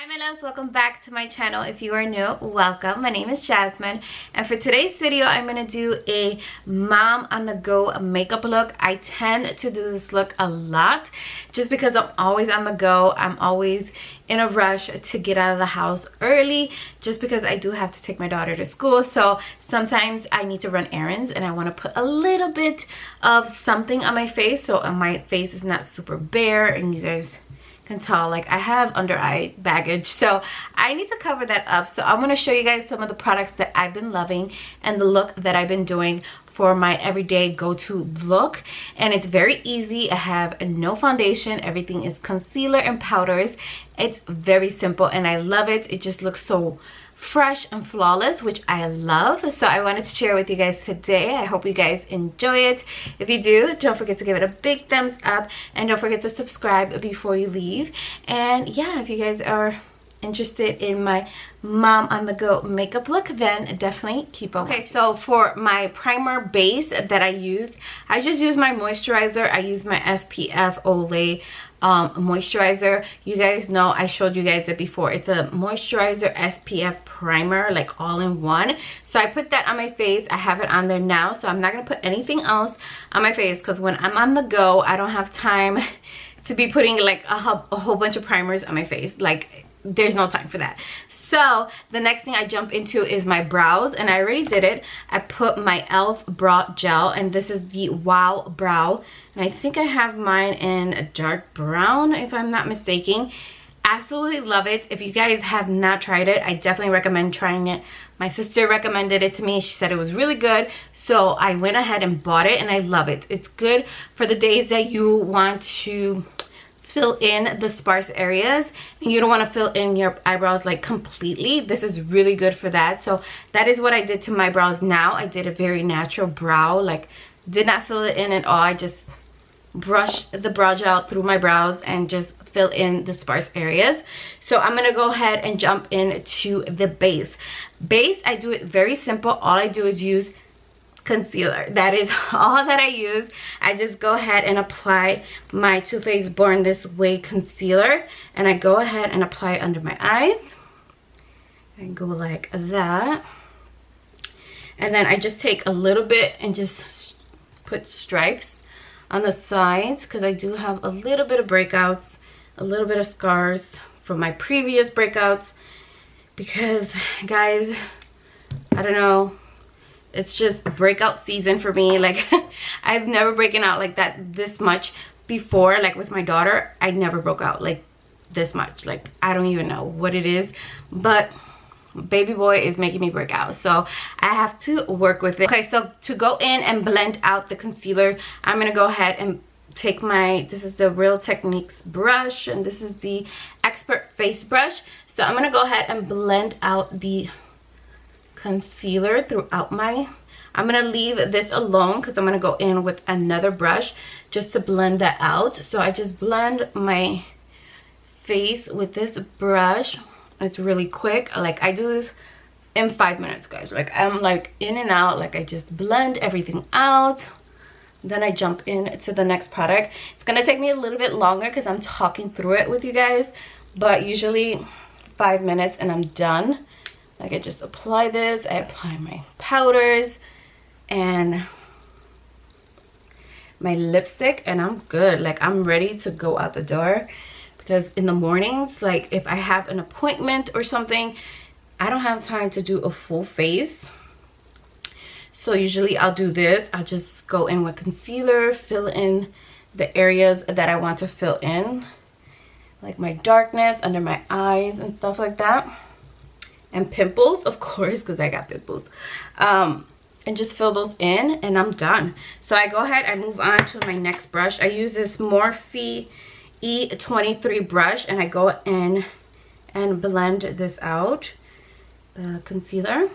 my loves, welcome back to my channel. If you are new, welcome. My name is Jasmine, and for today's video I'm going to do a mom on the go makeup look. I tend to do this look a lot just because I'm always on the go. I'm always in a rush to get out of the house early just because I do have to take my daughter to school. So sometimes I need to run errands and I want to put a little bit of something on my face so my face is not super bare, and you guys can tell like I have under eye baggage, so I need to cover that up. So I'm going to show you guys some of the products that I've been loving and the look that I've been doing for my everyday go-to look. And it's very easy. I have no foundation, everything is concealer and powders. It's very simple and I love it. It just looks so fresh and flawless, which I love. So I wanted to share with you guys today. I hope you guys enjoy it. If you do, don't forget to give it a big thumbs up and don't forget to subscribe before you leave. And yeah, if you guys are interested in my mom on the go makeup look, then definitely keep on watching. Okay, so for my primer base that I just used my moisturizer. I use my SPF Olay moisturizer. You guys know I showed you guys it before. It's a moisturizer SPF primer, like all in one. So I put that on my face. I have it on there now, so I'm not gonna put anything else on my face because when I'm on the go, I don't have time to be putting like a whole bunch of primers on my face. Like, there's no time for that. So the next thing I jump into is my brows, and I already did it. I put my e.l.f. brow gel, and this is the Wow Brow, and I think I have mine in a dark brown if I'm not mistaken. Absolutely love it. If you guys have not tried it, I definitely recommend trying it. My sister recommended it to me. She said it was really good, so I went ahead and bought it, and I love it. It's good for the days that you want to fill in the sparse areas and you don't want to fill in your eyebrows like completely. This is really good for that. So that is what I did to my brows now. I did a very natural brow, like did not fill it in at all. I just brushed the brow gel through my brows and just fill in the sparse areas. So I'm gonna go ahead and jump into the base. I do it very simple. All I do is use concealer. That is all that I use. I just go ahead and apply my Too Faced Born This Way concealer, and I go ahead and apply it under my eyes and go like that. And then I just take a little bit and just put stripes on the sides because I do have a little bit of breakouts, a little bit of scars from my previous breakouts, because guys, I don't know, it's just breakout season for me. Like I've never broken out like that this much before. Like with my daughter, I never broke out like this much. Like I don't even know what it is, but baby boy is making me break out, so I have to work with it. Okay, so to go in and blend out the concealer, I'm gonna go ahead and take this is the Real Techniques brush, and this is the Expert Face brush. So I'm gonna go ahead and blend out the concealer throughout I'm gonna leave this alone because I'm gonna go in with another brush just to blend that out. So I just blend my face with this brush. It's really quick. Like I do this in 5 minutes, guys. Like I'm like in and out. Like I just blend everything out, then I jump into the next product. It's gonna take me a little bit longer because I'm talking through it with you guys, but usually 5 minutes and I'm done. Like I just apply this, I apply my powders and my lipstick, and I'm good. Like I'm ready to go out the door, because in the mornings, like if I have an appointment or something, I don't have time to do a full face. So usually I'll do this. I'll just go in with concealer, fill in the areas that I want to fill in, like my darkness under my eyes and stuff like that. And pimples, of course, because I got pimples, and just fill those in and I'm done. So I go ahead and move on to my next brush. I use this Morphe E23 brush, and I go in and blend this out, the concealer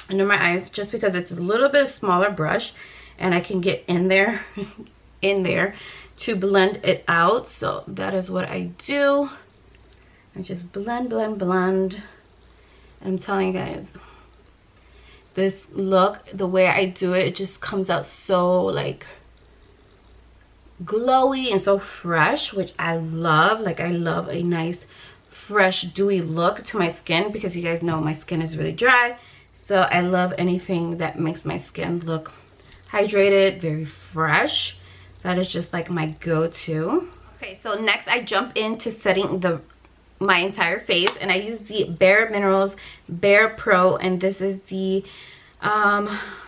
under my eyes, just because it's a little bit smaller brush and I can get in there to blend it out. So that is what I do. I just blend. I'm telling you guys, this look, the way I do it, it just comes out so like glowy and so fresh, which I love. Like I love a nice fresh, dewy look to my skin, because you guys know my skin is really dry. So I love anything that makes my skin look hydrated, very fresh. That is just like my go-to. Okay, so next I jump into setting my entire face, and I use the Bare Minerals Bare Pro, and this is the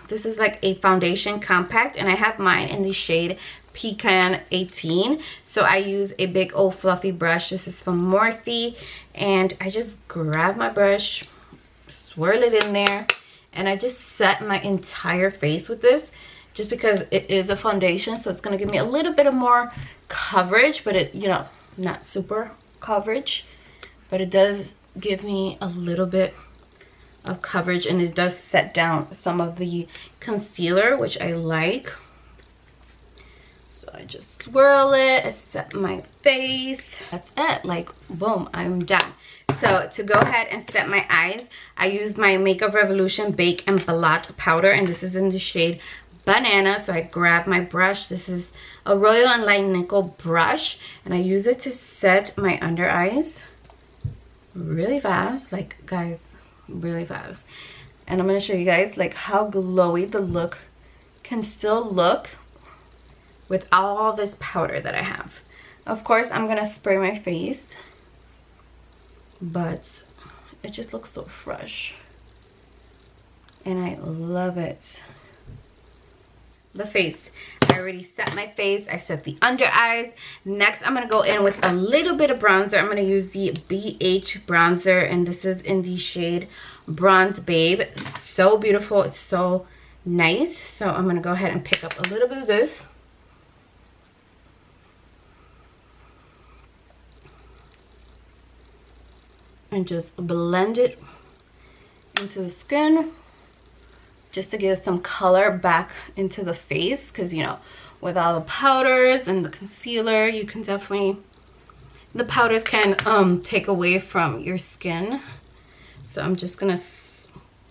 this is like a foundation compact, and I have mine in the shade Pecan 18. So I use a big old fluffy brush. This is from Morphe, and I just grab my brush, swirl it in there, and I just set my entire face with this, just because it is a foundation, so it's going to give me a little bit of more coverage, but it, you know, not super coverage, but it does give me a little bit of coverage, and it does set down some of the concealer, which I like. So I just swirl it, I set my face. That's it, like boom, I'm done. So to go ahead and set my eyes, I use my Makeup Revolution Bake and Blot powder, and this is in the shade Banana. So I grab my brush. This is a Royal and Light Nickel brush, and I use it to set my under eyes really fast, like guys, really fast. And I'm going to show you guys like how glowy the look can still look with all this powder that I have. Of course, I'm going to spray my face, but it just looks so fresh, and I love it. The face, I already set my face, I set the under eyes. Next I'm going to go in with a little bit of bronzer. I'm going to use the BH bronzer, and this is in the shade Bronze Babe. It's so beautiful, it's so nice. So I'm going to go ahead and pick up a little bit of this, and just blend it into the skin, just to give some color back into the face, because you know, with all the powders and the concealer, you can definitely, the powders can take away from your skin. So I'm just gonna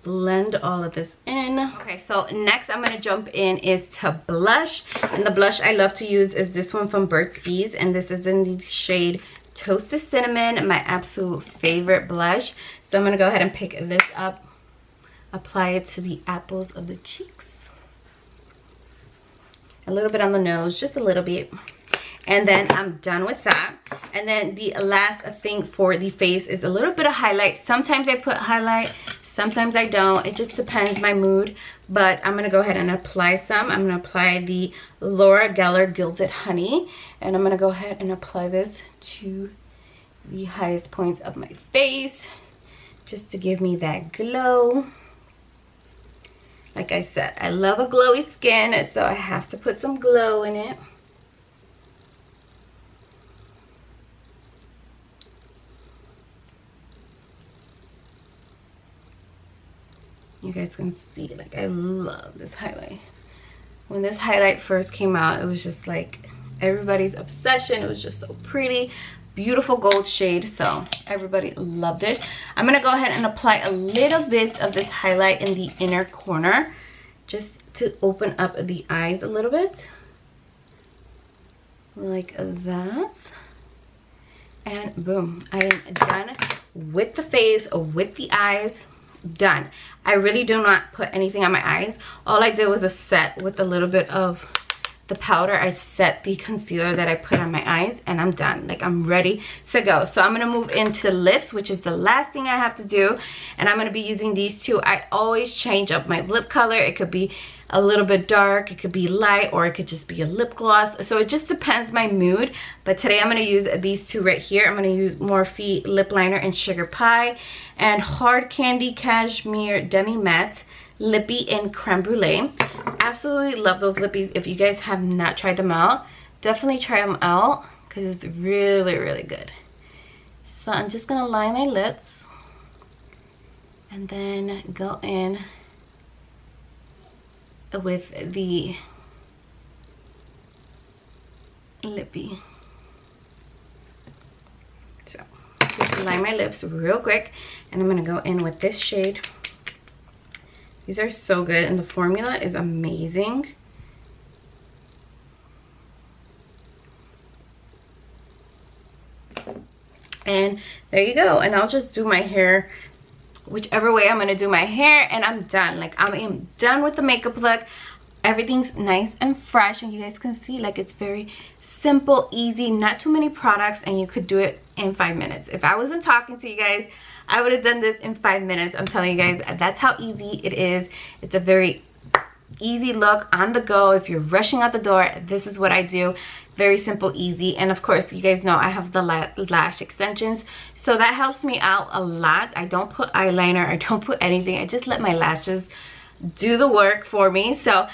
blend all of this in. Okay, so next I'm gonna jump in is to blush, and the blush I love to use is this one from Burt's Bees, and this is in the shade Toasted Cinnamon, my absolute favorite blush. So I'm gonna go ahead and pick this up, apply it to the apples of the cheeks, a little bit on the nose, just a little bit, and then I'm done with that. And then the last thing for the face is a little bit of highlight. Sometimes I put highlight, sometimes I don't, it just depends my mood, but I'm gonna go ahead and apply some. I'm gonna apply the Laura Geller Gilded Honey, and I'm gonna go ahead and apply this to the highest points of my face, just to give me that glow. Like I said, I love a glowy skin, so I have to put some glow in it. You guys can see, like, I love this highlight. When this highlight first came out, it was just like everybody's obsession. It was just so pretty, beautiful gold shade, so everybody loved it. I'm gonna go ahead and apply a little bit of this highlight in the inner corner, just to open up the eyes a little bit, like that. And boom, I am done with the face, with the eyes. Done. I really do not put anything on my eyes. All I did was a set with a little bit of the powder. I set the concealer that I put on my eyes, and I'm done. Like, I'm ready to go. So I'm gonna move into lips, which is the last thing I have to do, and I'm gonna be using these two. I always change up my lip color. It could be a little bit dark, it could be light, or it could just be a lip gloss. So it just depends my mood. But today I'm gonna use these two right here. I'm gonna use Morphe Lip Liner in Sugar Pie and Hard Candy Cashmere Demi Matte Lippy in Creme Brulee. Absolutely love those lippies. If you guys have not tried them out, definitely try them out, because it's really, really good. So I'm just gonna line my lips and then go in with the lippy. So just line my lips real quick, and I'm gonna go in with this shade. These are so good, and the formula is amazing. And there you go. And I'll just do my hair whichever way I'm gonna do my hair, and I'm done. Like, I am done with the makeup look. Everything's nice and fresh, and you guys can see, like, it's very simple, easy, not too many products, and you could do it in 5 minutes. If I wasn't talking to you guys, I would have done this in 5 minutes. I'm telling you guys, that's how easy it is. It's a very easy look on the go. If you're rushing out the door, this is what I do. Very simple, easy. And of course, you guys know I have the lash extensions, so that helps me out a lot. I don't put eyeliner, I don't put anything. I just let my lashes do the work for me. So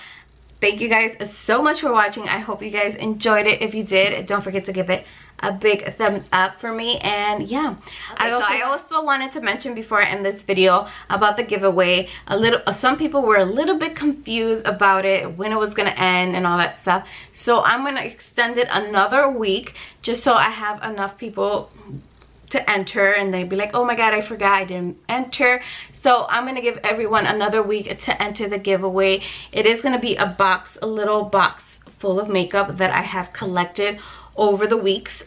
thank you guys so much for watching. I hope you guys enjoyed it. If you did, don't forget to give it a big thumbs up for me. And yeah, okay, I also wanted to mention before I end this video about the giveaway. Some people were a little bit confused about it, when it was gonna end and all that stuff. So I'm gonna extend it another week, just so I have enough people to enter, and they'd be like, oh my god, I forgot I didn't enter. So I'm gonna give everyone another week to enter the giveaway. It is gonna be a little box full of makeup that I have collected over the weeks.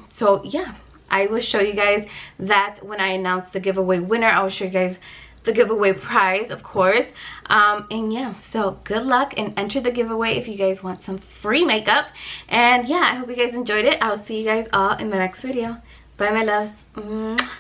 So yeah, I will show you guys that when I announce the giveaway winner. I will show you guys the giveaway prize, of course. And yeah, so good luck and enter the giveaway if you guys want some free makeup. And yeah, I hope you guys enjoyed it. I'll see you guys all in the next video. Bye, my loves.